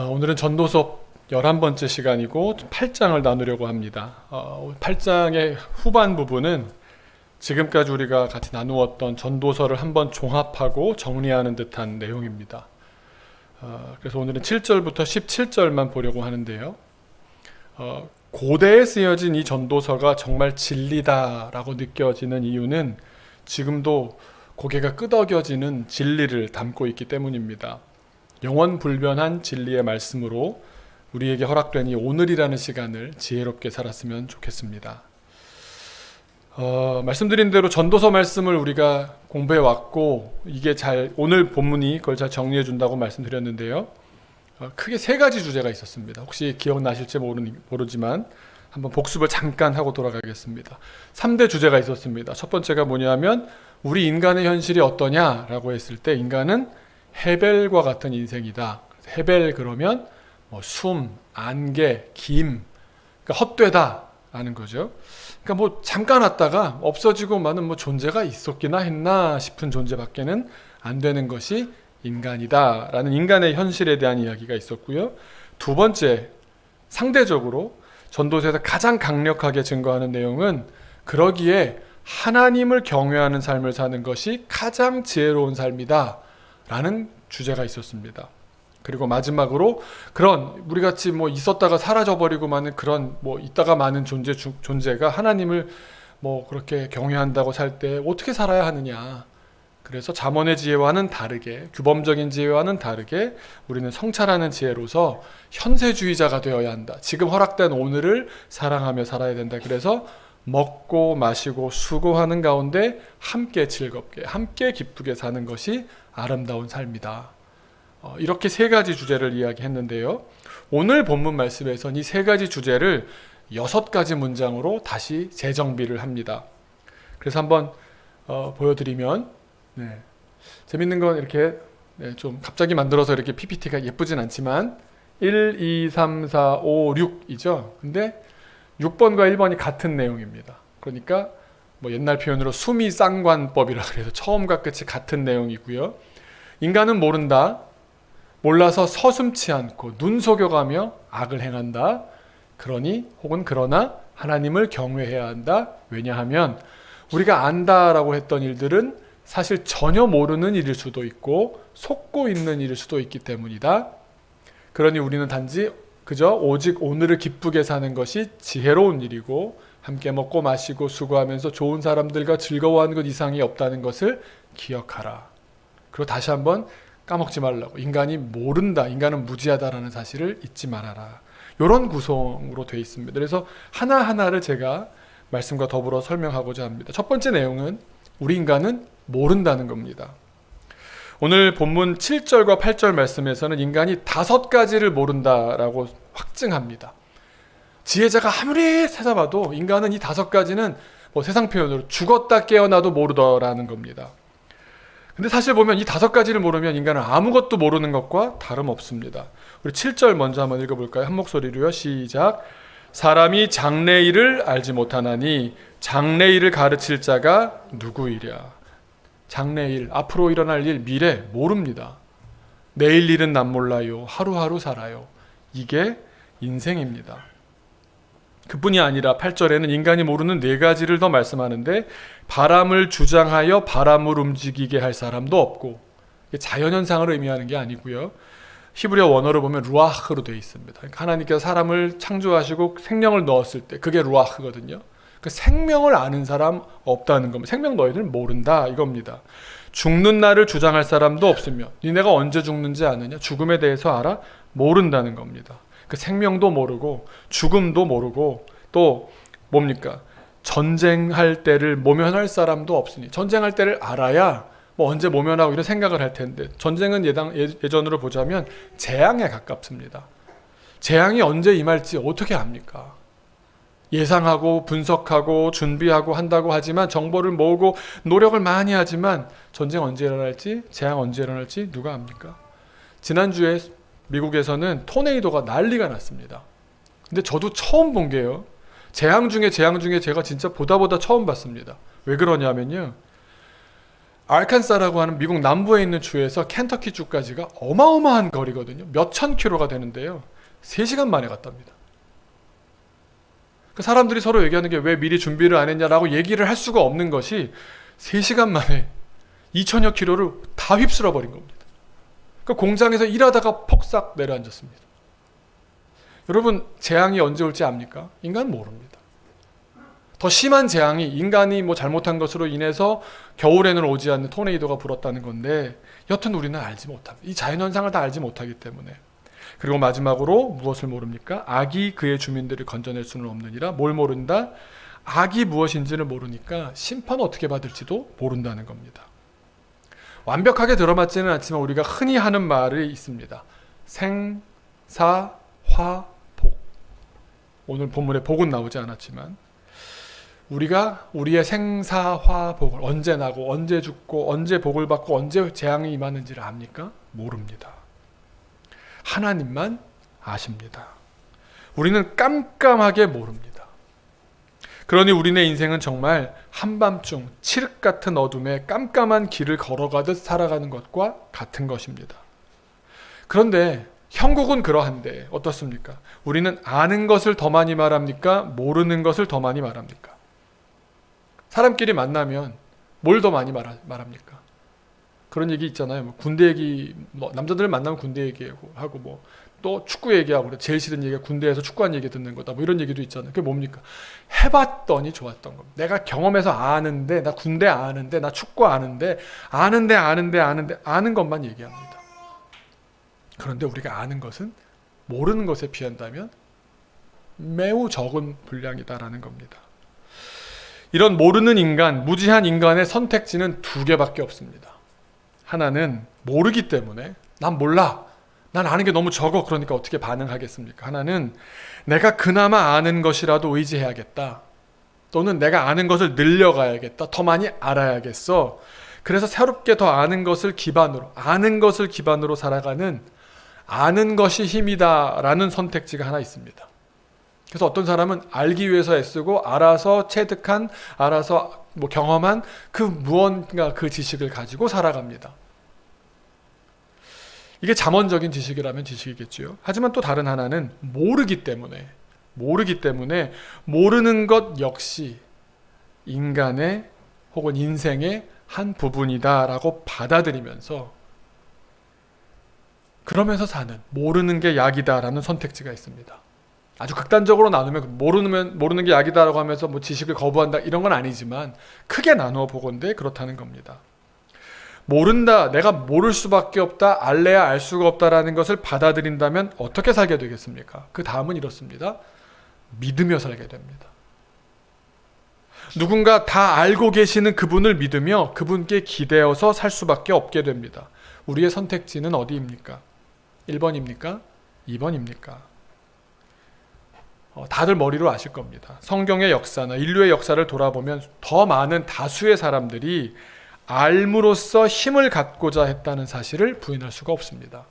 오늘은 전도서 11번째 시간이고 8장을 나누려고 합니다. 8장의 후반 부분은 지금까지 우리가 같이 나누었던 전도서를 한번 종합하고 정리하는 듯한 내용입니다. 그래서 오늘은 7절부터 17절만 보려고 하는데요. 고대에 쓰여진 이 전도서가 정말 진리다라고 느껴지는 이유는 지금도 고개가 끄덕여지는 진리를 담고 있기 때문입니다. 영원 불변한 진리의 말씀으로 우리에게 허락된 이 오늘이라는 시간을 지혜롭게 살았으면 좋겠습니다. 말씀드린 대로 전도서 말씀을 우리가 공부해 왔고 이게 오늘 본문이 그걸 잘 정리해 준다고 말씀드렸는데요. 크게 세 가지 주제가 있었습니다. 혹시 기억나실지 모르지만 한번 복습을 잠깐 하고 돌아가겠습니다. 3대 주제가 있었습니다. 첫 번째가 뭐냐면 우리 인간의 현실이 어떠냐라고 했을 때 인간은 헤벨과 같은 인생이다. 헤벨 그러면 숨, 안개, 김, 그러니까 헛되다라는 거죠. 그러니까 잠깐 왔다가 없어지고 마는 존재가 있었기나 했나 싶은 존재밖에는 안 되는 것이 인간이다라는 인간의 현실에 대한 이야기가 있었고요. 두 번째, 상대적으로 전도서에서 가장 강력하게 증거하는 내용은 그러기에 하나님을 경외하는 삶을 사는 것이 가장 지혜로운 삶이다 라는 주제가 있었습니다. 그리고 마지막으로 그런 우리같이 있었다가 사라져버리고 마는 그런 있다가 많은 존재가 하나님을 그렇게 경외한다고 살 때 어떻게 살아야 하느냐. 그래서 잠언의 지혜와는 다르게, 규범적인 지혜와는 다르게 우리는 성찰하는 지혜로서 현세주의자가 되어야 한다. 지금 허락된 오늘을 사랑하며 살아야 된다. 그래서 먹고 마시고 수고하는 가운데 함께 즐겁게, 함께 기쁘게 사는 것이 아름다운 삶이다. 이렇게 세 가지 주제를 이야기했는데요. 오늘 본문 말씀에서는 이 세 가지 주제를 6가지 문장으로 다시 재정비를 합니다. 그래서 한번 보여드리면 재밌는 건 이렇게 좀 갑자기 만들어서 이렇게 PPT가 예쁘진 않지만 1, 2, 3, 4, 5, 6이죠. 근데 6번과 1번이 같은 내용입니다. 그러니까 옛날 표현으로 수미쌍관법이라 그래서 처음과 끝이 같은 내용이고요. 인간은 모른다. 몰라서 서슴지 않고 눈속여가며 악을 행한다. 그러니 혹은 그러나 하나님을 경외해야 한다. 왜냐하면 우리가 안다라고 했던 일들은 사실 전혀 모르는 일일 수도 있고 속고 있는 일일 수도 있기 때문이다. 그러니 우리는 단지 그저 오직 오늘을 기쁘게 사는 것이 지혜로운 일이고 함께 먹고 마시고 수고하면서 좋은 사람들과 즐거워하는 것 이상이 없다는 것을 기억하라. 그리고 다시 한번 까먹지 말라고. 인간이 모른다. 인간은 무지하다라는 사실을 잊지 말아라. 이런 구성으로 되어 있습니다. 그래서 하나하나를 제가 말씀과 더불어 설명하고자 합니다. 첫 번째 내용은 우리 인간은 모른다는 겁니다. 오늘 본문 7절과 8절 말씀에서는 인간이 5가지를 모른다라고 확증합니다. 지혜자가 아무리 찾아봐도 인간은 이 5가지는 세상 표현으로 죽었다 깨어나도 모르더라는 겁니다. 근데 사실 보면 이 5가지를 모르면 인간은 아무것도 모르는 것과 다름없습니다. 우리 7절 먼저 한번 읽어볼까요? 한 목소리로요. 시작. 사람이 장래일을 알지 못하나니 장래일을 가르칠 자가 누구이랴. 장래일, 앞으로 일어날 일, 미래 모릅니다. 내일 일은 난 몰라요. 하루하루 살아요. 이게 인생입니다. 그뿐이 아니라 8절에는 인간이 모르는 4가지를 더 말씀하는데 바람을 주장하여 바람을 움직이게 할 사람도 없고, 자연현상을 의미하는 게 아니고요. 히브리어 원어를 보면 루아흐로 되어 있습니다. 그러니까 하나님께서 사람을 창조하시고 생명을 넣었을 때 그게 루아흐거든요. 그 생명을 아는 사람 없다는 겁니다. 생명 너희들 모른다 이겁니다. 죽는 날을 주장할 사람도 없으며 니네가 언제 죽는지 아느냐? 죽음에 대해서 알아? 모른다는 겁니다. 그 생명도 모르고 죽음도 모르고 또 뭡니까? 전쟁할 때를 모면할 사람도 없으니 전쟁할 때를 알아야 언제 모면하고 이런 생각을 할 텐데 전쟁은 예전으로 보자면 재앙에 가깝습니다. 재앙이 언제 임할지 어떻게 압니까? 예상하고 분석하고 준비하고 한다고 하지만 정보를 모으고 노력을 많이 하지만 전쟁 언제 일어날지 재앙 언제 일어날지 누가 압니까? 지난주에 미국에서는 토네이도가 난리가 났습니다. 근데 저도 처음 본 게요. 재앙 중에 제가 진짜 보다 처음 봤습니다. 왜 그러냐면요. 알칸사라고 하는 미국 남부에 있는 주에서 켄터키 주까지가 어마어마한 거리거든요. 몇천 킬로가 되는데요. 3시간 만에 갔답니다. 그 사람들이 서로 얘기하는 게 왜 미리 준비를 안 했냐라고 얘기를 할 수가 없는 것이 3시간 만에 2천여 킬로를 다 휩쓸어 버린 겁니다. 그 공장에서 일하다가 폭삭 내려앉았습니다. 여러분, 재앙이 언제 올지 압니까? 인간은 모릅니다. 더 심한 재앙이 인간이 잘못한 것으로 인해서 겨울에는 오지 않는 토네이도가 불었다는 건데, 여튼 우리는 알지 못합니다. 이 자연현상을 다 알지 못하기 때문에. 그리고 마지막으로 무엇을 모릅니까? 악이 그의 주민들을 건져낼 수는 없느니라. 뭘 모른다? 악이 무엇인지를 모르니까 심판 어떻게 받을지도 모른다는 겁니다. 완벽하게 들어맞지는 않지만 우리가 흔히 하는 말이 있습니다. 생, 사, 화, 복. 오늘 본문에 복은 나오지 않았지만 우리가 우리의 생사화복을 언제 나고 언제 죽고 언제 복을 받고 언제 재앙이 임하는지를 압니까? 모릅니다. 하나님만 아십니다. 우리는 깜깜하게 모릅니다. 그러니 우리네 인생은 정말 한밤중 칠흑 같은 어둠에 깜깜한 길을 걸어가듯 살아가는 것과 같은 것입니다. 그런데 형국은 그러한데 어떻습니까? 우리는 아는 것을 더 많이 말합니까? 모르는 것을 더 많이 말합니까? 사람끼리 만나면 뭘 더 많이 말합니까? 그런 얘기 있잖아요. 군대 얘기, 남자들 만나면 군대 얘기하고 또 축구 얘기하고 그래. 제일 싫은 얘기가 군대에서 축구한 얘기 듣는 거다. 이런 얘기도 있잖아요. 그게 뭡니까? 해봤더니 좋았던 겁니다. 내가 경험해서 아는데, 나 군대 아는데, 나 축구 아는데, 아는 것만 얘기합니다. 그런데 우리가 아는 것은 모르는 것에 비한다면 매우 적은 분량이다라는 겁니다. 이런 모르는 인간, 무지한 인간의 선택지는 2개밖에 없습니다. 하나는 모르기 때문에 난 몰라. 난 아는 게 너무 적어. 그러니까 어떻게 반응하겠습니까? 하나는 내가 그나마 아는 것이라도 의지해야겠다. 또는 내가 아는 것을 늘려가야겠다. 더 많이 알아야겠어. 그래서 새롭게 더 아는 것을 기반으로 살아가는 아는 것이 힘이다라는 선택지가 하나 있습니다. 그래서 어떤 사람은 알기 위해서 애쓰고 알아서 체득한, 알아서 경험한 그 무언가 그 지식을 가지고 살아갑니다. 이게 잠언적인 지식이라면 지식이겠지요. 하지만 또 다른 하나는 모르기 때문에 모르는 것 역시 인간의 혹은 인생의 한 부분이다라고 받아들이면서 그러면서 사는, 모르는 게 약이다라는 선택지가 있습니다. 아주 극단적으로 나누면 모르는 게 약이다라고 하면서 지식을 거부한다 이런 건 아니지만 크게 나누어 보건대 그렇다는 겁니다. 모른다, 내가 모를 수밖에 없다, 알래야 알 수가 없다라는 것을 받아들인다면 어떻게 살게 되겠습니까? 그 다음은 이렇습니다. 믿으며 살게 됩니다. 누군가 다 알고 계시는 그분을 믿으며 그분께 기대어서 살 수밖에 없게 됩니다. 우리의 선택지는 어디입니까? 1번입니까? 2번입니까? 다들 머리로 아실 겁니다. 성경의 역사나 인류의 역사를 돌아보면 더 많은 다수의 사람들이 알므로써 힘을 갖고자 했다는 사실을 부인할 수가 없습니다.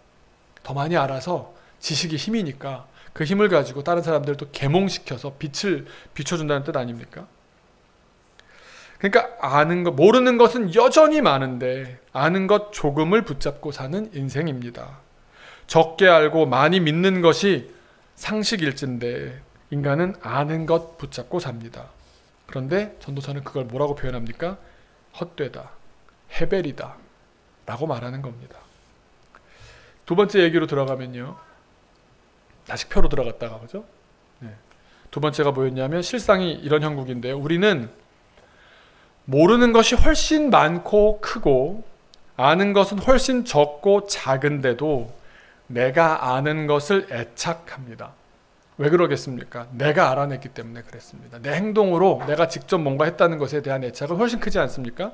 더 많이 알아서 지식이 힘이니까 그 힘을 가지고 다른 사람들을 또 계몽시켜서 빛을 비춰준다는 뜻 아닙니까? 그러니까 모르는 것은 여전히 많은데 아는 것 조금을 붙잡고 사는 인생입니다. 적게 알고 많이 믿는 것이 상식일진데 인간은 아는 것 붙잡고 삽니다. 그런데 전도사는 그걸 뭐라고 표현합니까? 헛되다, 헤벨이다 라고 말하는 겁니다. 2번째 얘기로 들어가면요, 다시 표로 들어갔다가 그죠? 네. 2번째가 뭐였냐면 실상이 이런 형국인데요, 우리는 모르는 것이 훨씬 많고 크고 아는 것은 훨씬 적고 작은데도 내가 아는 것을 애착합니다. 왜 그러겠습니까? 내가 알아냈기 때문에 그랬습니다. 내 행동으로 내가 직접 뭔가 했다는 것에 대한 애착은 훨씬 크지 않습니까?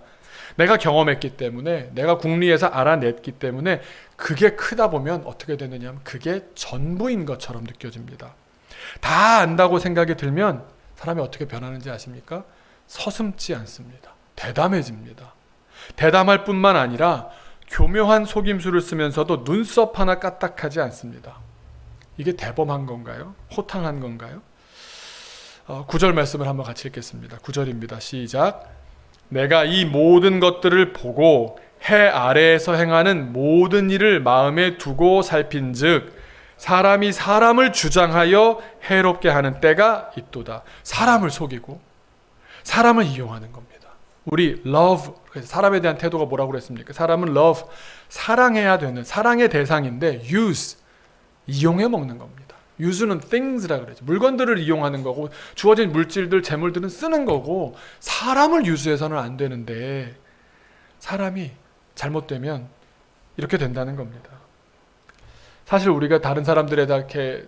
내가 경험했기 때문에, 내가 궁리에서 알아냈기 때문에 그게 크다 보면 어떻게 되느냐 하면 그게 전부인 것처럼 느껴집니다. 다 안다고 생각이 들면 사람이 어떻게 변하는지 아십니까? 서슴지 않습니다. 대담해집니다. 대담할 뿐만 아니라 교묘한 속임수를 쓰면서도 눈썹 하나 까딱하지 않습니다. 이게 대범한 건가요? 호탕한 건가요? 9절 말씀을 한번 같이 읽겠습니다. 9절입니다. 시작. 내가 이 모든 것들을 보고 해 아래에서 행하는 모든 일을 마음에 두고 살핀즉 사람이 사람을 주장하여 해롭게 하는 때가 있도다. 사람을 속이고 사람을 이용하는 겁니다. 우리 love, 사람에 대한 태도가 뭐라고 그랬습니까? 사람은 love, 사랑해야 되는 사랑의 대상인데 use, 이용해 먹는 겁니다. use는 things라 그러죠. 물건들을 이용하는 거고 주어진 물질들, 재물들은 쓰는 거고 사람을 유수해서는 안 되는데 사람이 잘못되면 이렇게 된다는 겁니다. 사실 우리가 다른 사람들에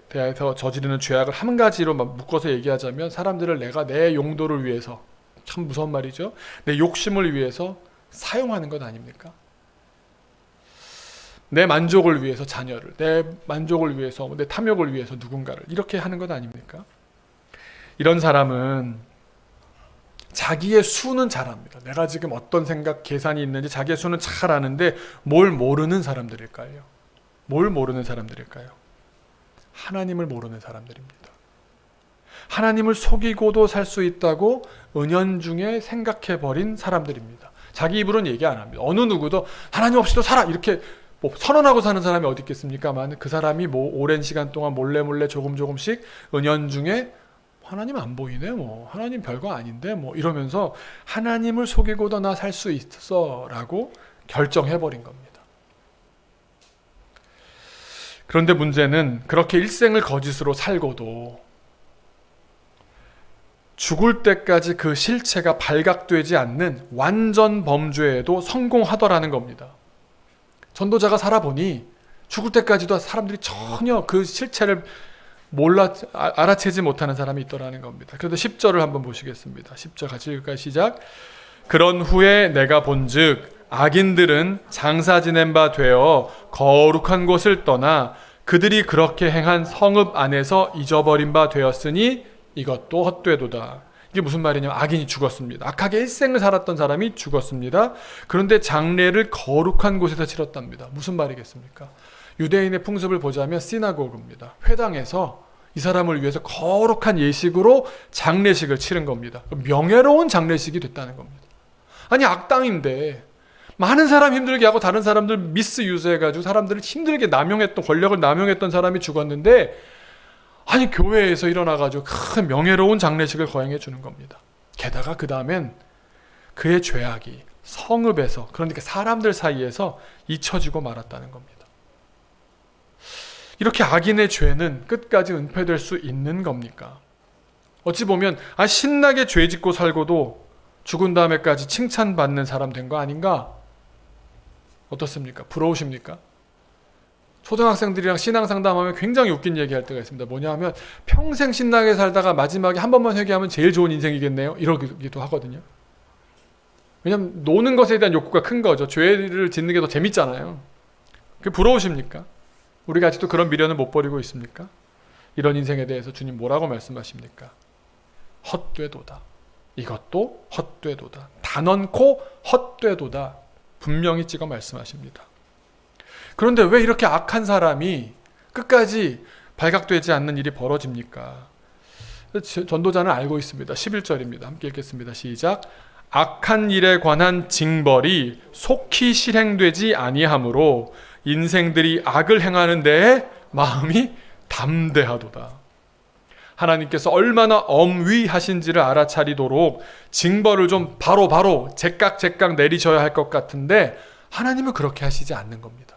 대해서 저지르는 죄악을 한 가지로 묶어서 얘기하자면 사람들을 내가 내 용도를 위해서, 참 무서운 말이죠, 내 욕심을 위해서 사용하는 것 아닙니까? 내 만족을 위해서 자녀를, 내 만족을 위해서, 내 탐욕을 위해서 누군가를 이렇게 하는 것 아닙니까? 이런 사람은 자기의 수는 잘합니다. 내가 지금 어떤 생각, 계산이 있는지 자기의 수는 잘 아는데 뭘 모르는 사람들일까요? 뭘 모르는 사람들일까요? 하나님을 모르는 사람들입니다. 하나님을 속이고도 살 수 있다고 은연중에 생각해버린 사람들입니다. 자기 입으로는 얘기 안 합니다. 어느 누구도 하나님 없이도 살아 이렇게 선언하고 사는 사람이 어디 있겠습니까만 그 사람이 오랜 시간 동안 몰래 조금씩 은연중에 하나님 안 보이네, 하나님 별거 아닌데, 이러면서 하나님을 속이고도 나 살 수 있어 라고 결정해버린 겁니다. 그런데 문제는 그렇게 일생을 거짓으로 살고도 죽을 때까지 그 실체가 발각되지 않는 완전 범죄에도 성공하더라는 겁니다. 전도자가 살아보니 죽을 때까지도 사람들이 전혀 그 실체를 알아채지 못하는 사람이 있더라는 겁니다. 그래도 10절을 한번 보시겠습니다. 10절 같이 읽을까요? 시작. 그런 후에 내가 본즉 악인들은 장사 지낸 바 되어 거룩한 곳을 떠나 그들이 그렇게 행한 성읍 안에서 잊어버린 바 되었으니 이것도 헛되도다. 이게 무슨 말이냐면 악인이 죽었습니다. 악하게 일생을 살았던 사람이 죽었습니다. 그런데 장례를 거룩한 곳에서 치렀답니다. 무슨 말이겠습니까? 유대인의 풍습을 보자면 시나고그입니다. 회당에서 이 사람을 위해서 거룩한 예식으로 장례식을 치른 겁니다. 명예로운 장례식이 됐다는 겁니다. 아니 악당인데 많은 사람 힘들게 하고 다른 사람들 미스유즈해가지고 사람들을 힘들게 권력을 남용했던 사람이 죽었는데 아니 교회에서 일어나가지고 큰 명예로운 장례식을 거행해 주는 겁니다. 게다가 그 다음엔 그의 죄악이 성읍에서, 그러니까 사람들 사이에서 잊혀지고 말았다는 겁니다. 이렇게 악인의 죄는 끝까지 은폐될 수 있는 겁니까? 어찌 보면 신나게 죄 짓고 살고도 죽은 다음에까지 칭찬받는 사람 된 거 아닌가? 어떻습니까? 부러우십니까? 초등학생들이랑 신앙 상담하면 굉장히 웃긴 얘기할 때가 있습니다. 뭐냐 하면 평생 신나게 살다가 마지막에 한 번만 회개하면 제일 좋은 인생이겠네요. 이러기도 하거든요. 왜냐하면 노는 것에 대한 욕구가 큰 거죠. 죄를 짓는 게 더 재밌잖아요. 그게 부러우십니까? 우리가 아직도 그런 미련을 못 버리고 있습니까? 이런 인생에 대해서 주님 뭐라고 말씀하십니까? 헛되도다. 이것도 헛되도다. 단언코 헛되도다. 분명히 찍어 말씀하십니다. 그런데 왜 이렇게 악한 사람이 끝까지 발각되지 않는 일이 벌어집니까? 전도자는 알고 있습니다. 11절입니다. 함께 읽겠습니다. 시작. 악한 일에 관한 징벌이 속히 실행되지 아니하므로 인생들이 악을 행하는 데에 마음이 담대하도다. 하나님께서 얼마나 엄위하신지를 알아차리도록 징벌을 좀 바로 제깍 내리셔야 할 것 같은데 하나님은 그렇게 하시지 않는 겁니다.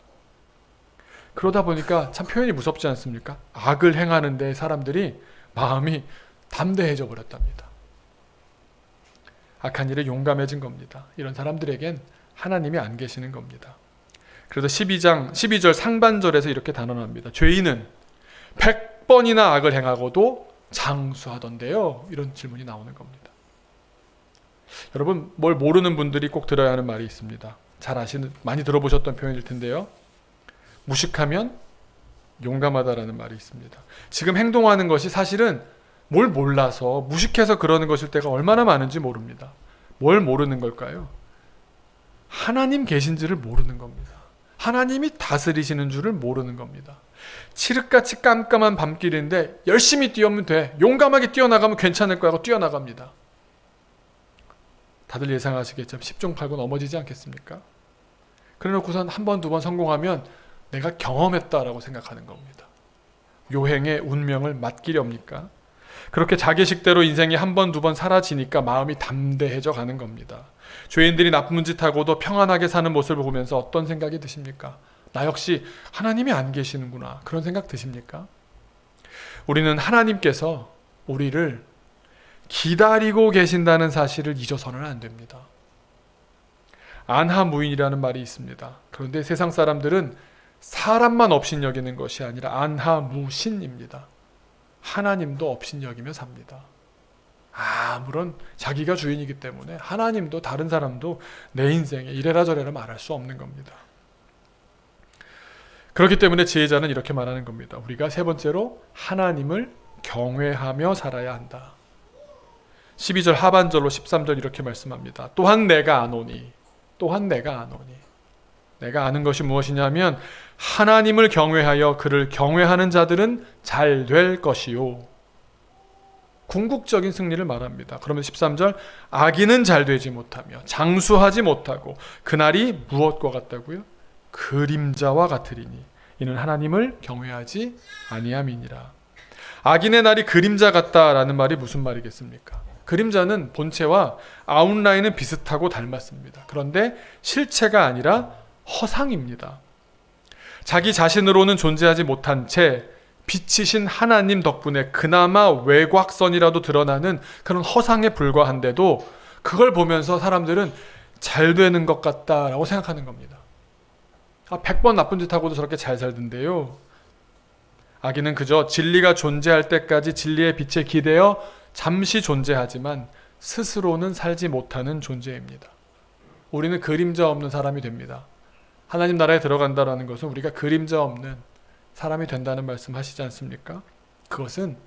그러다 보니까 참 표현이 무섭지 않습니까? 악을 행하는 데 사람들이 마음이 담대해져 버렸답니다. 악한 일에 용감해진 겁니다. 이런 사람들에겐 하나님이 안 계시는 겁니다. 그래서 12절 상반절에서 이렇게 단언합니다. 죄인은 100번이나 악을 행하고도 장수하던데요. 이런 질문이 나오는 겁니다. 여러분, 뭘 모르는 분들이 꼭 들어야 하는 말이 있습니다. 많이 들어보셨던 표현일 텐데요. 무식하면 용감하다라는 말이 있습니다. 지금 행동하는 것이 사실은 뭘 몰라서 무식해서 그러는 것일 때가 얼마나 많은지 모릅니다. 뭘 모르는 걸까요? 하나님 계신지를 모르는 겁니다. 하나님이 다스리시는 줄을 모르는 겁니다. 칠흑같이 깜깜한 밤길인데 열심히 뛰어면 돼. 용감하게 뛰어나가면 괜찮을 거라고 뛰어나갑니다. 다들 예상하시겠지만 10중 8구 넘어지지 않겠습니까? 그래놓고선 한 번, 두 번 성공하면 내가 경험했다라고 생각하는 겁니다. 요행의 운명을 맡기렵니까? 그렇게 자기식대로 인생이 한 번, 두 번 사라지니까 마음이 담대해져 가는 겁니다. 죄인들이 나쁜 짓 하고도 평안하게 사는 모습을 보면서 어떤 생각이 드십니까? 나 역시 하나님이 안 계시는구나. 그런 생각 드십니까? 우리는 하나님께서 우리를 기다리고 계신다는 사실을 잊어서는 안 됩니다. 안하무인이라는 말이 있습니다. 그런데 세상 사람들은 사람만 업신여기는 것이 아니라 안하무신입니다. 하나님도 업신여기며 삽니다. 아무런 자기가 주인이기 때문에 하나님도 다른 사람도 내 인생에 이래라 저래라 말할 수 없는 겁니다. 그렇기 때문에 지혜자는 이렇게 말하는 겁니다. 우리가 세 번째로 하나님을 경외하며 살아야 한다. 12절 하반절로 13절 이렇게 말씀합니다. 또한 내가 아노니 내가 아는 것이 무엇이냐면 하나님을 경외하여 그를 경외하는 자들은 잘 될 것이요. 궁극적인 승리를 말합니다. 그러면 13절 악인은 잘 되지 못하며 장수하지 못하고 그날이 무엇과 같다고요? 그림자와 같으리니 이는 하나님을 경외하지 아니함이니라. 악인의 날이 그림자 같다라는 말이 무슨 말이겠습니까? 그림자는 본체와 아웃라인은 비슷하고 닮았습니다. 그런데 실체가 아니라 허상입니다. 자기 자신으로는 존재하지 못한 채 빛이신 하나님 덕분에 그나마 외곽선이라도 드러나는 그런 허상에 불과한데도 그걸 보면서 사람들은 잘 되는 것 같다라고 생각하는 겁니다. 100번 나쁜 짓 하고도 저렇게 잘 살던데요. 악인은 그저 진리가 존재할 때까지 진리의 빛에 기대어 잠시 존재하지만 스스로는 살지 못하는 존재입니다. 우리는 그림자 없는 사람이 됩니다. 하나님 나라에 들어간다는 것은 우리가 그림자 없는 사람이 된다는 말씀 하시지 않습니까? 그것은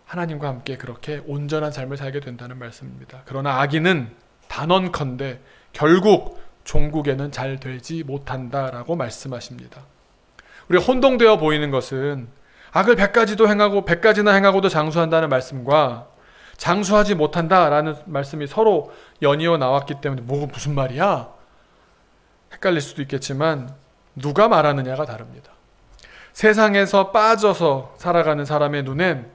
하나님과 함께 그렇게 온전한 삶을 살게 된다는 말씀입니다. 그러나 악인은 단언컨대 결국 종국에는 잘 되지 못한다라고 말씀하십니다. 우리가 혼동되어 보이는 것은 악을 100가지도 행하고 100가지나 행하고도 장수한다는 말씀과 장수하지 못한다라는 말씀이 서로 연이어 나왔기 때문에 무슨 말이야? 헷갈릴 수도 있겠지만 누가 말하느냐가 다릅니다. 세상에서 빠져서 살아가는 사람의 눈엔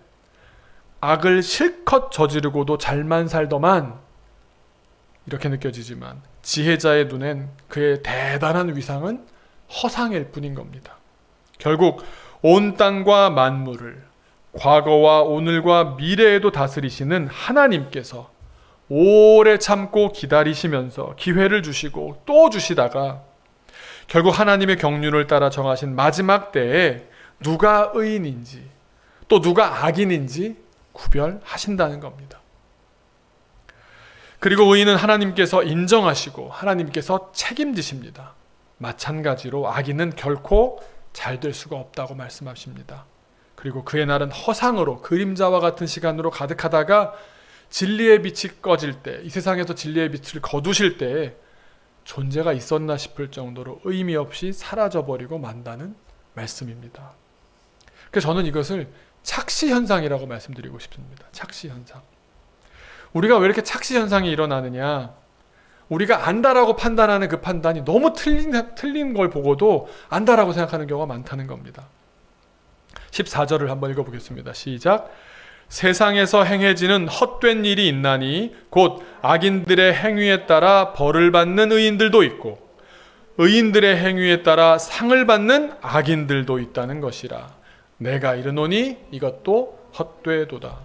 악을 실컷 저지르고도 잘만 살더만 이렇게 느껴지지만 지혜자의 눈엔 그의 대단한 위상은 허상일 뿐인 겁니다. 결국 온 땅과 만물을 과거와 오늘과 미래에도 다스리시는 하나님께서 오래 참고 기다리시면서 기회를 주시고 또 주시다가 결국 하나님의 경륜을 따라 정하신 마지막 때에 누가 의인인지 또 누가 악인인지 구별하신다는 겁니다. 그리고 의인은 하나님께서 인정하시고 하나님께서 책임지십니다. 마찬가지로 악인은 결코 잘 될 수가 없다고 말씀하십니다. 그리고 그의 날은 허상으로 그림자와 같은 시간으로 가득하다가 진리의 빛이 꺼질 때, 이 세상에서 진리의 빛을 거두실 때에 존재가 있었나 싶을 정도로 의미 없이 사라져버리고 만다는 말씀입니다. 그래서 저는 이것을 착시현상이라고 말씀드리고 싶습니다. 착시현상. 우리가 왜 이렇게 착시현상이 일어나느냐? 우리가 안다라고 판단하는 그 판단이 너무 틀린 걸 보고도 안다라고 생각하는 경우가 많다는 겁니다. 14절을 한번 읽어보겠습니다. 시작. 세상에서 행해지는 헛된 일이 있나니 곧 악인들의 행위에 따라 벌을 받는 의인들도 있고 의인들의 행위에 따라 상을 받는 악인들도 있다는 것이라. 내가 이르노니 이것도 헛되도다.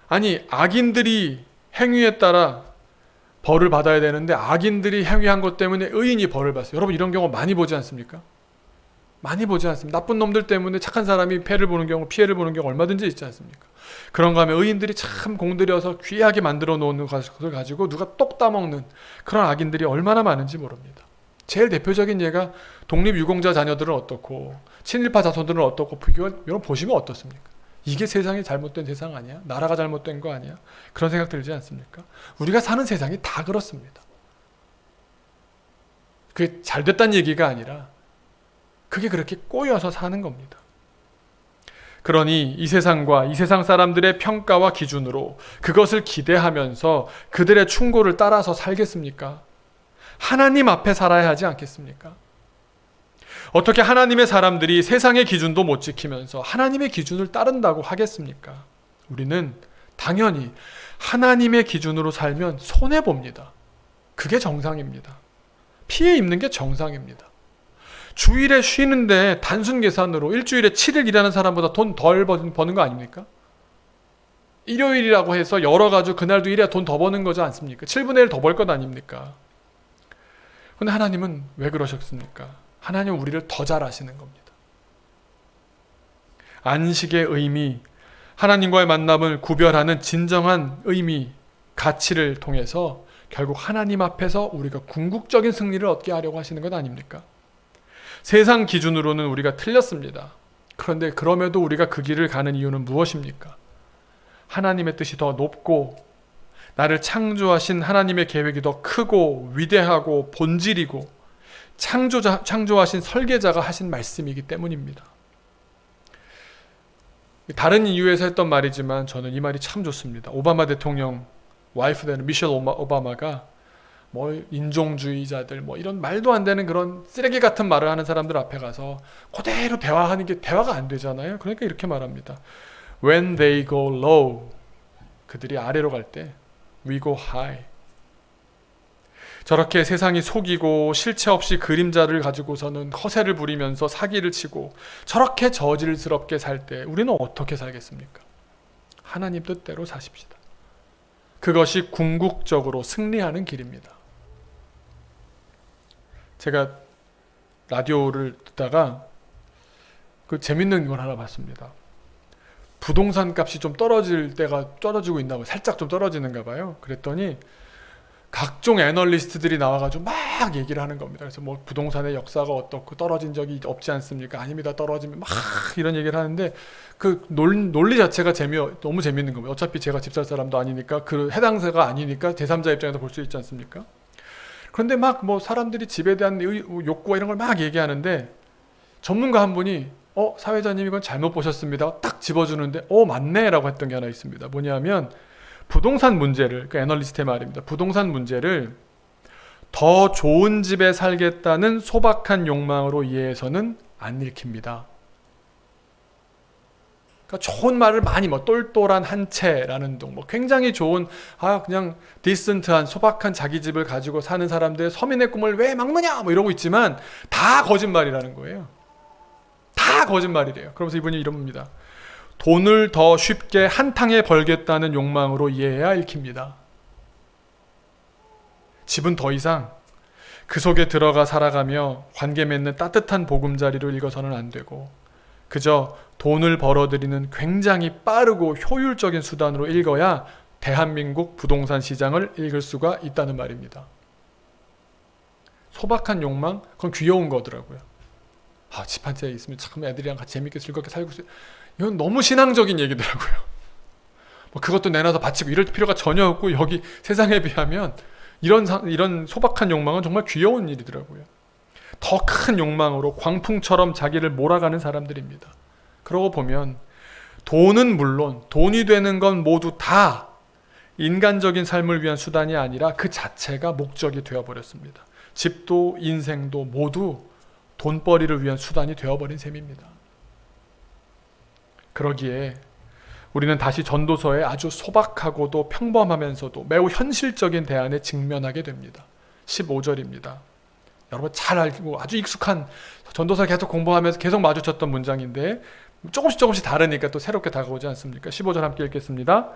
아니, 악인들이 행위에 따라 벌을 받아야 되는데 악인들이 행위한 것 때문에 의인이 벌을 받았어요. 여러분 이런 경우 많이 보지 않습니까? 많이 보지 않습니다. 나쁜 놈들 때문에 착한 사람이 피해를 보는 경우 얼마든지 있지 않습니까? 그런가 하면 의인들이 참 공들여서 귀하게 만들어 놓는 것을 가지고 누가 똑 따먹는 그런 악인들이 얼마나 많은지 모릅니다. 제일 대표적인 예가 독립유공자 자녀들은 어떻고 친일파 자손들은 어떻고 여러분 보시면 어떻습니까? 이게 세상이 잘못된 세상 아니야? 나라가 잘못된 거 아니야? 그런 생각 들지 않습니까? 우리가 사는 세상이 다 그렇습니다. 그게 잘됐다는 얘기가 아니라 그게 그렇게 꼬여서 사는 겁니다. 그러니 이 세상과 이 세상 사람들의 평가와 기준으로 그것을 기대하면서 그들의 충고를 따라서 살겠습니까? 하나님 앞에 살아야 하지 않겠습니까? 어떻게 하나님의 사람들이 세상의 기준도 못 지키면서 하나님의 기준을 따른다고 하겠습니까? 우리는 당연히 하나님의 기준으로 살면 손해봅니다. 그게 정상입니다. 피해 입는 게 정상입니다. 주일에 쉬는데 단순 계산으로 일주일에 7일 일하는 사람보다 돈 덜 버는 거 아닙니까? 일요일이라고 해서 열어가지고 그날도 일해야 돈 더 버는 거지 않습니까? 7분의 1 더 벌 것 아닙니까? 근데 하나님은 왜 그러셨습니까? 하나님은 우리를 더 잘 아시는 겁니다. 안식의 의미, 하나님과의 만남을 구별하는 진정한 의미, 가치를 통해서 결국 하나님 앞에서 우리가 궁극적인 승리를 얻게 하려고 하시는 것 아닙니까? 세상 기준으로는 우리가 틀렸습니다. 그런데 그럼에도 우리가 그 길을 가는 이유는 무엇입니까? 하나님의 뜻이 더 높고 나를 창조하신 하나님의 계획이 더 크고 위대하고 본질이고 창조하신 설계자가 하신 말씀이기 때문입니다. 다른 이유에서 했던 말이지만 저는 이 말이 참 좋습니다. 오바마 대통령 와이프 되는 미셸 오바마가 인종주의자들 이런 말도 안 되는 그런 쓰레기 같은 말을 하는 사람들 앞에 가서 그대로 대화하는 게 대화가 안 되잖아요. 그러니까 이렇게 말합니다. When they go low, 그들이 아래로 갈 때 we go high. 저렇게 세상이 속이고 실체 없이 그림자를 가지고서는 허세를 부리면서 사기를 치고 저렇게 저질스럽게 살 때 우리는 어떻게 살겠습니까? 하나님 뜻대로 사십시다. 그것이 궁극적으로 승리하는 길입니다. 제가 라디오를 듣다가 그 재밌는 걸 하나 봤습니다. 부동산 값이 좀 떨어지고 있나 봐요. 살짝 좀 떨어지는가 봐요. 그랬더니 각종 애널리스트들이 나와가지고 막 얘기를 하는 겁니다. 그래서 부동산의 역사가 어떻고 떨어진 적이 없지 않습니까? 아닙니다. 떨어지면 막 이런 얘기를 하는데 그 논리 자체가 너무 재밌는 겁니다. 어차피 제가 집 살 사람도 아니니까 그 해당사가 아니니까 제3자 입장에서 볼 수 있지 않습니까? 그런데 막 사람들이 집에 대한 욕구와 이런 걸 막 얘기하는데 전문가 한 분이 사회자님 이건 잘못 보셨습니다. 딱 집어주는데 맞네 라고 했던 게 하나 있습니다. 뭐냐면 부동산 문제를, 그 애널리스트의 말입니다. 부동산 문제를 더 좋은 집에 살겠다는 소박한 욕망으로 이해해서는 안 읽힙니다. 그러니까 좋은 말을 많이 똘똘한 한 채라는 등 굉장히 좋은 그냥 디센트한 소박한 자기 집을 가지고 사는 사람들의 서민의 꿈을 왜 막느냐 이러고 있지만 다 거짓말이라는 거예요. 다 거짓말이래요. 그러면서 이분이 이럽니다. 돈을 더 쉽게 한탕에 벌겠다는 욕망으로 이해해야 읽힙니다. 집은 더 이상 그 속에 들어가 살아가며 관계 맺는 따뜻한 보금자리로 읽어서는 안 되고 그저 돈을 벌어들이는 굉장히 빠르고 효율적인 수단으로 읽어야 대한민국 부동산 시장을 읽을 수가 있다는 말입니다. 소박한 욕망? 그건 귀여운 거더라고요. 집 한 채 있으면 참 애들이랑 같이 재밌게 즐겁게 살고 있어요. 이건 너무 신앙적인 얘기더라고요. 그것도 내놔서 바치고 이럴 필요가 전혀 없고 여기 세상에 비하면 이런 소박한 욕망은 정말 귀여운 일이더라고요. 더 큰 욕망으로 광풍처럼 자기를 몰아가는 사람들입니다. 그러고 보면 돈은 물론 돈이 되는 건 모두 다 인간적인 삶을 위한 수단이 아니라 그 자체가 목적이 되어버렸습니다. 집도 인생도 모두 돈벌이를 위한 수단이 되어버린 셈입니다. 그러기에 우리는 다시 전도서에 아주 소박하고도 평범하면서도 매우 현실적인 대안에 직면하게 됩니다. 15절입니다. 여러분 잘 알고 아주 익숙한 전도서 계속 공부하면서 계속 마주쳤던 문장인데 조금씩 다르니까 또 새롭게 다가오지 않습니까? 15절 함께 읽겠습니다.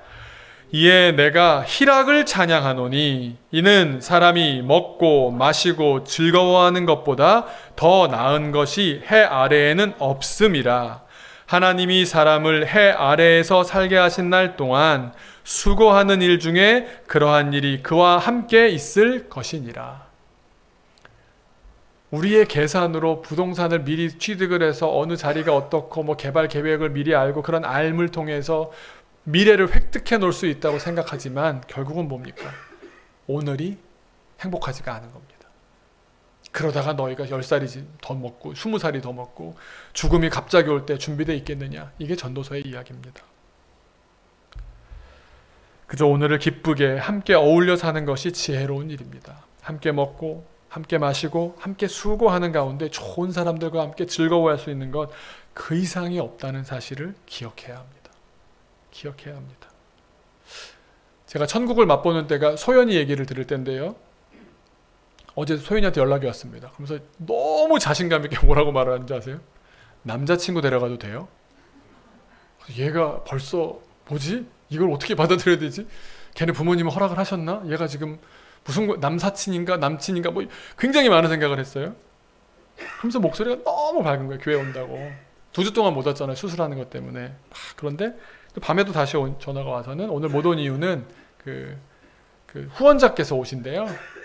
이에 내가 희락을 찬양하노니 이는 사람이 먹고 마시고 즐거워하는 것보다 더 나은 것이 해 아래에는 없음이라. 하나님이 사람을 해 아래에서 살게 하신 날 동안 수고하는 일 중에 그러한 일이 그와 함께 있을 것이니라. 우리의 계산으로 부동산을 미리 취득을 해서 어느 자리가 어떻고 개발 계획을 미리 알고 그런 알을 통해서 미래를 획득해 놓을 수 있다고 생각하지만 결국은 뭡니까? 오늘이 행복하지가 않은 겁니다. 그러다가 너희가 10살이 더 먹고 20살이 더 먹고 죽음이 갑자기 올 때 준비되어 있겠느냐. 이게 전도서의 이야기입니다. 그저 오늘을 기쁘게 함께 어울려 사는 것이 지혜로운 일입니다. 함께 먹고 함께 마시고 함께 수고하는 가운데 좋은 사람들과 함께 즐거워할 수 있는 것, 그 이상이 없다는 사실을 기억해야 합니다. 기억해야 합니다. 제가 천국을 맛보는 때가 소연이 얘기를 들을 때인데요. 어제 소연이한테 연락이 왔습니다. 그러면서 너무 자신감 있게 뭐라고 말하는지 아세요? 남자친구 데려가도 돼요? 얘가 벌써 뭐지? 이걸 어떻게 받아들여야 되지? 걔네 부모님은 허락을 하셨나? 얘가 지금 무슨 남사친인가 남친인가 뭐 굉장히 많은 생각을 했어요. 그러면서 목소리가 너무 밝은 거예요. 교회 온다고. 2주 동안 못 왔잖아요. 수술하는 것 때문에. 그런데 밤에도 다시 전화가 와서는 오늘 못 온 이유는 그 후원자께서 오신대요.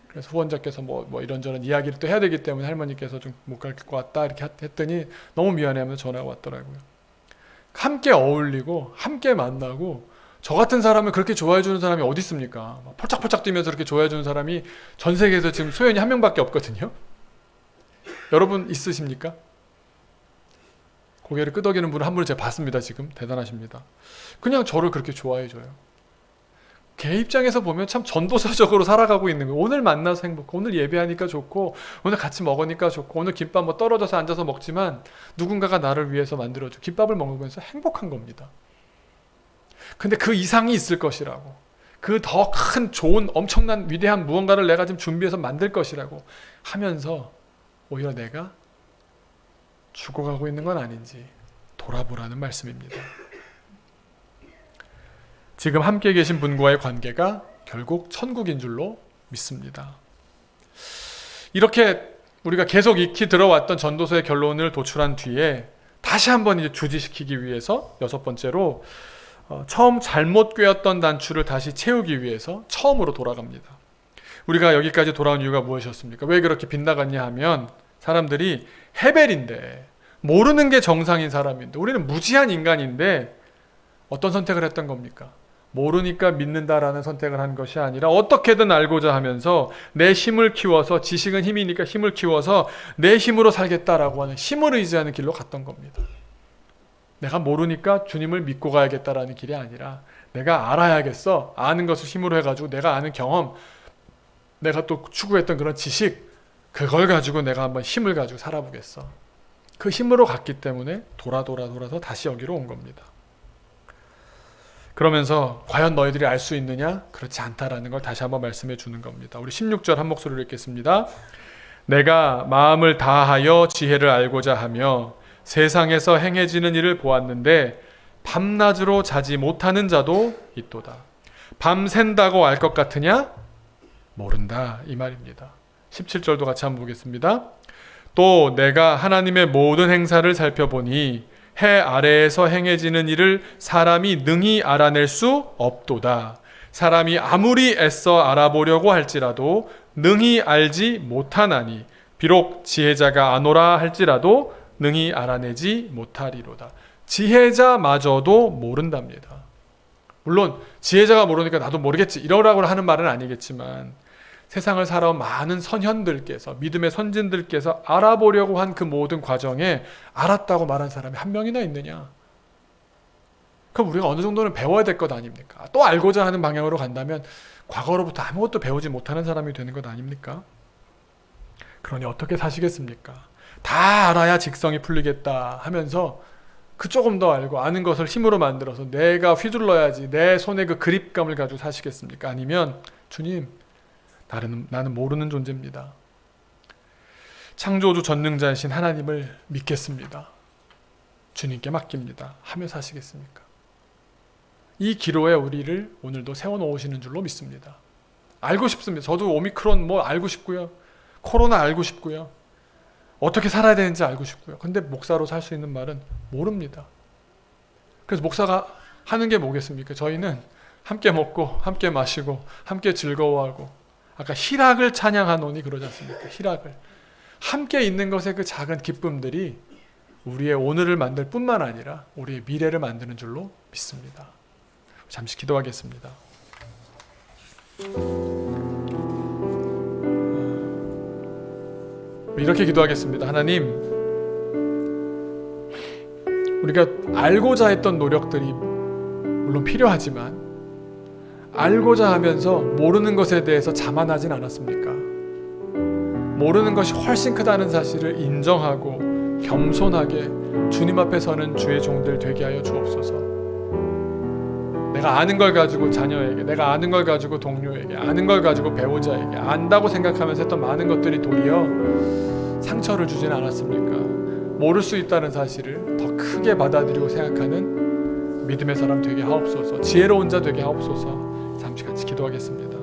그래서 후원자께서 뭐 이런저런 이야기를 또 해야 되기 때문에 할머니께서 좀 못 갈 것 같다 이렇게 했더니 너무 미안해 하면서 전화가 왔더라고요. 함께 어울리고 함께 만나고, 저 같은 사람을 그렇게 좋아해 주는 사람이 어디 있습니까? 펄짝펄짝 뛰면서 그렇게 좋아해 주는 사람이 전 세계에서 지금 소연이 한 명밖에 없거든요. 여러분 있으십니까? 고개를 끄덕이는 분을 한 분을 제가 봤습니다. 지금 대단하십니다. 그냥 저를 그렇게 좋아해 줘요. 걔 입장에서 보면 참 전도서적으로 살아가고 있는 거예요. 오늘 만나서 행복하고, 오늘 예배하니까 좋고, 오늘 같이 먹으니까 좋고, 오늘 김밥 뭐 떨어져서 앉아서 먹지만 누군가가 나를 위해서 만들어줘. 김밥을 먹으면서 행복한 겁니다. 근데 그 이상이 있을 것이라고, 그 더 큰 좋은 엄청난 위대한 무언가를 내가 지금 준비해서 만들 것이라고 하면서 오히려 내가 죽어가고 있는 건 아닌지 돌아보라는 말씀입니다. 지금 함께 계신 분과의 관계가 결국 천국인 줄로 믿습니다. 이렇게 우리가 계속 익히 들어왔던 전도서의 결론을 도출한 뒤에 다시 한번 이제 주지시키기 위해서 6번째로 처음 잘못 꿰었던 단추를 다시 채우기 위해서 처음으로 돌아갑니다. 우리가 여기까지 돌아온 이유가 무엇이었습니까? 왜 그렇게 빗나갔냐 하면, 사람들이 헤벨인데, 모르는 게 정상인 사람인데, 우리는 무지한 인간인데 어떤 선택을 했던 겁니까? 모르니까 믿는다라는 선택을 한 것이 아니라 어떻게든 알고자 하면서 내 힘을 키워서, 지식은 힘이니까 힘을 키워서 내 힘으로 살겠다라고 하는, 힘을 의지하는 길로 갔던 겁니다. 내가 모르니까 주님을 믿고 가야겠다라는 길이 아니라, 내가 알아야겠어, 아는 것을 힘으로 해가지고 내가 아는 경험, 내가 또 추구했던 그런 지식, 그걸 가지고 내가 한번 힘을 가지고 살아보겠어. 그 힘으로 갔기 때문에 돌아서 다시 여기로 온 겁니다. 그러면서 과연 너희들이 알 수 있느냐? 그렇지 않다라는 걸 다시 한번 말씀해 주는 겁니다. 우리 16절 한 목소리로 읽겠습니다. 내가 마음을 다하여 지혜를 알고자 하며 세상에서 행해지는 일을 보았는데 밤낮으로 자지 못하는 자도 있도다. 밤샌다고 알 것 같으냐? 모른다, 이 말입니다. 17절도 같이 한번 보겠습니다. 또 내가 하나님의 모든 행사를 살펴보니 해 아래에서 행해지는 일을 사람이 능히 알아낼 수 없도다. 사람이 아무리 애써 알아보려고 할지라도 능히 알지 못하나니, 비록 지혜자가 아노라 할지라도 능히 알아내지 못하리로다. 지혜자마저도 모른답니다. 물론 지혜자가 모르니까 나도 모르겠지 이러라고 하는 말은 아니겠지만, 세상을 살아온 많은 선현들께서, 믿음의 선진들께서 알아보려고 한 그 모든 과정에 알았다고 말한 사람이 한 명이나 있느냐? 그럼 우리가 어느 정도는 배워야 될 것 아닙니까? 또 알고자 하는 방향으로 간다면 과거로부터 아무것도 배우지 못하는 사람이 되는 것 아닙니까? 그러니 어떻게 사시겠습니까? 다 알아야 직성이 풀리겠다 하면서 그 조금 더 알고 아는 것을 힘으로 만들어서 내가 휘둘러야지 내 손에 그 그립감을 가지고 사시겠습니까? 아니면 주님, 나는 모르는 존재입니다. 창조주 전능자이신 하나님을 믿겠습니다. 주님께 맡깁니다. 하며 사시겠습니까? 이 기로에 우리를 오늘도 세워놓으시는 줄로 믿습니다. 알고 싶습니다. 저도 오미크론 알고 싶고요. 코로나 알고 싶고요. 어떻게 살아야 되는지 알고 싶고요. 근데 목사로 살 수 있는 말은 모릅니다. 그래서 목사가 하는 게 뭐겠습니까? 저희는 함께 먹고 함께 마시고 함께 즐거워하고, 아까 희락을 찬양하노니 그러지 않습니까? 희락을. 함께 있는 것의 그 작은 기쁨들이 우리의 오늘을 만들 뿐만 아니라 우리의 미래를 만드는 줄로 믿습니다. 잠시 기도하겠습니다. 이렇게 기도하겠습니다. 하나님, 우리가 알고자 했던 노력들이 물론 필요하지만 알고자 하면서 모르는 것에 대해서 자만하진 않았습니까? 모르는 것이 훨씬 크다는 사실을 인정하고 겸손하게 주님 앞에 서는 주의 종들 되게 하여 주옵소서. 내가 아는 걸 가지고 자녀에게, 내가 아는 걸 가지고 동료에게, 아는 걸 가지고 배우자에게, 안다고 생각하면서 했던 많은 것들이 도리어 상처를 주지는 않았습니까? 모를 수 있다는 사실을 더 크게 받아들이고 생각하는 믿음의 사람 되게 하옵소서. 지혜로운 자 되게 하옵소서. 잠시 같이 기도하겠습니다.